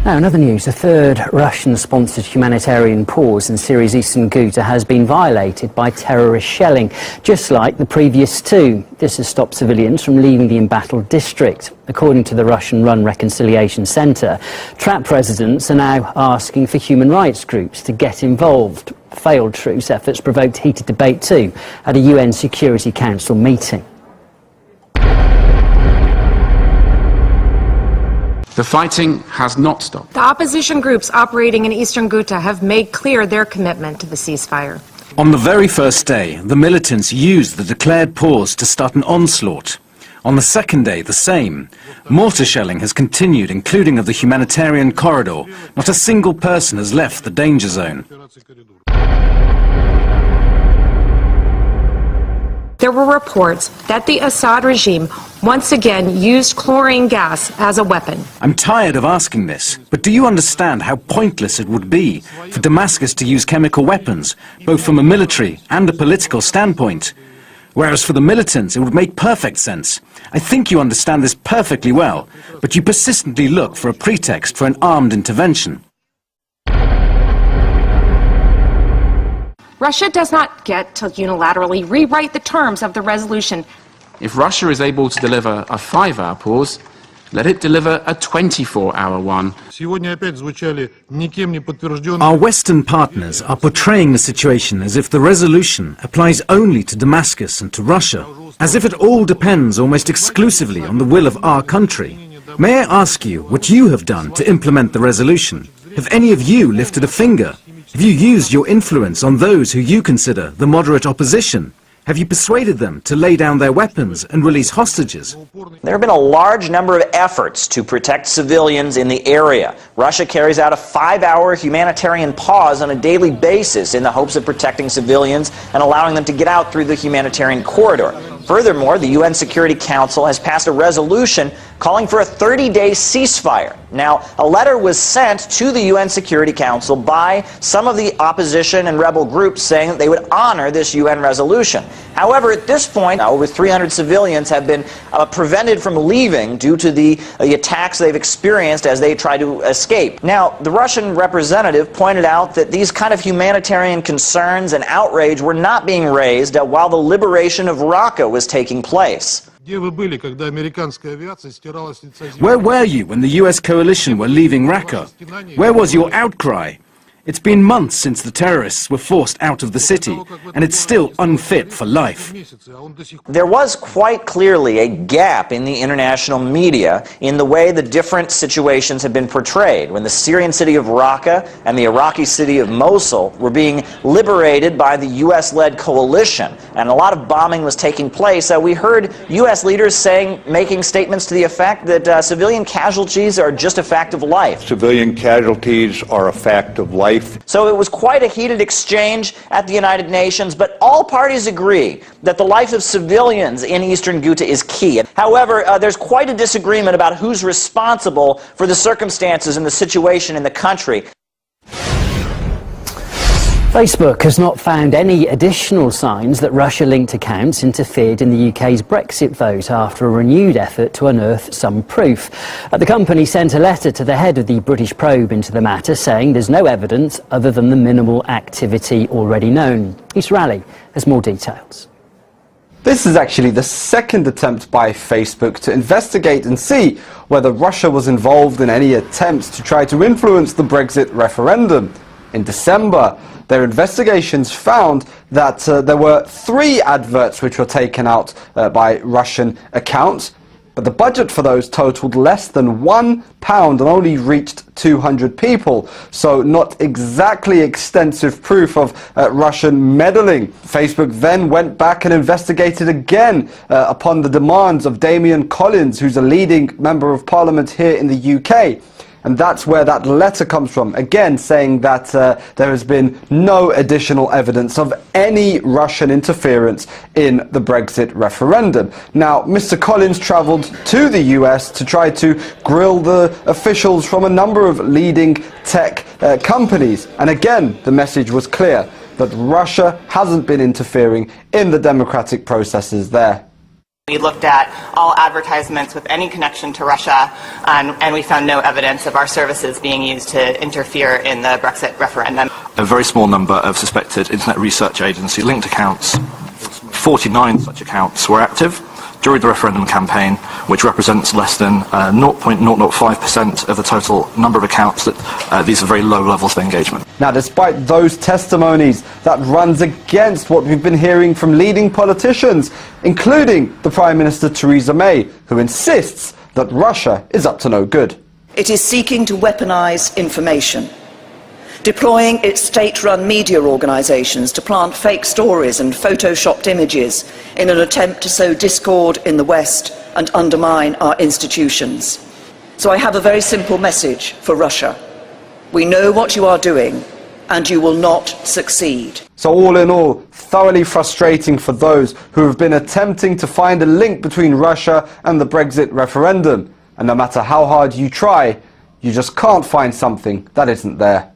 Now, in other news, a third Russian-sponsored humanitarian pause in Syria's eastern Ghouta has been violated by terrorist shelling, just like the previous two. This has stopped civilians from leaving the embattled district. According to the Russian-run Reconciliation Centre, trapped residents are now asking for human rights groups to get involved. Failed truce efforts provoked heated debate too at a UN Security Council meeting. The fighting has not stopped. The opposition groups operating in eastern Ghouta have made clear their commitment to the ceasefire. On the very first day, the militants used the declared pause to start an onslaught. On the second day, the same. Mortar shelling has continued, including of the humanitarian corridor. Not a single person has left the danger zone. There were reports that the Assad regime once again used chlorine gas as a weapon. I'm tired of asking this, but do you understand how pointless it would be for Damascus to use chemical weapons, both from a military and a political standpoint? Whereas for the militants, it would make perfect sense. I think you understand this perfectly well, but you persistently look for a pretext for an armed intervention. Russia does not get to unilaterally rewrite the terms of the resolution. If Russia is able to deliver a 5-hour pause, let it deliver a 24-hour one. Our Western partners are portraying the situation as if the resolution applies only to Damascus and to Russia, as if it all depends almost exclusively on the will of our country. May I ask you what you have done to implement the resolution? Have any of you lifted a finger? Have you used your influence on those who you consider the moderate opposition? Have you persuaded them to lay down their weapons and release hostages? There have been a large number of efforts to protect civilians in the area. Russia carries out a 5-hour humanitarian pause on a daily basis in the hopes of protecting civilians and allowing them to get out through the humanitarian corridor. Furthermore, the UN Security Council has passed a resolution calling for a 30-day ceasefire. Now, a letter was sent to the UN Security Council by some of the opposition and rebel groups saying that they would honor this UN resolution. However, at this point, over 300 civilians have been prevented from leaving due to the attacks they've experienced as they try to escape. Now, the Russian representative pointed out that these kind of humanitarian concerns and outrage were not being raised while the liberation of Raqqa was taking place. Where were you when the US coalition were leaving Raqqa? Where was your outcry? It's been months since the terrorists were forced out of the city, and it's still unfit for life. There was quite clearly a gap in the international media in the way the different situations have been portrayed. When the Syrian city of Raqqa and the Iraqi city of Mosul were being liberated by the US-led coalition, and a lot of bombing was taking place, we heard US leaders making statements to the effect that civilian casualties are just a fact of life. Civilian casualties are a fact of life. So it was quite a heated exchange at the United Nations, but all parties agree that the life of civilians in eastern Ghouta is key. However, there's quite a disagreement about who's responsible for the circumstances and the situation in the country. Facebook has not found any additional signs that Russia-linked accounts interfered in the UK's Brexit vote after a renewed effort to unearth some proof. The company sent a letter to the head of the British probe into the matter saying there's no evidence other than the minimal activity already known. East Raleigh has more details. This is actually the second attempt by Facebook to investigate and see whether Russia was involved in any attempts to try to influence the Brexit referendum. In December, their investigations found that there were 3 adverts which were taken out by Russian accounts, but the budget for those totaled less than £1 and only reached 200 people, so not exactly extensive proof of Russian meddling. Facebook then went back and investigated again upon the demands of Damian Collins, who's a leading member of Parliament here in the UK. And that's where that letter comes from, again saying that there has been no additional evidence of any Russian interference in the Brexit referendum. Now, Mr. Collins travelled to the US to try to grill the officials from a number of leading tech companies. And again, the message was clear that Russia hasn't been interfering in the democratic processes there. We looked at all advertisements with any connection to Russia, and we found no evidence of our services being used to interfere in the Brexit referendum. A very small number of suspected Internet Research Agency linked accounts, 49 such accounts, were active during the referendum campaign, which represents less than 0.005% of the total number of accounts. That these are very low levels of engagement. Now, despite those testimonies, that runs against what we've been hearing from leading politicians, including the Prime Minister Theresa May, who insists that Russia is up to no good. It is seeking to weaponize information, deploying its state-run media organisations to plant fake stories and photoshopped images in an attempt to sow discord in the West and undermine our institutions. So I have a very simple message for Russia. We know what you are doing, and you will not succeed. So all in all, thoroughly frustrating for those who have been attempting to find a link between Russia and the Brexit referendum. And no matter how hard you try, you just can't find something that isn't there.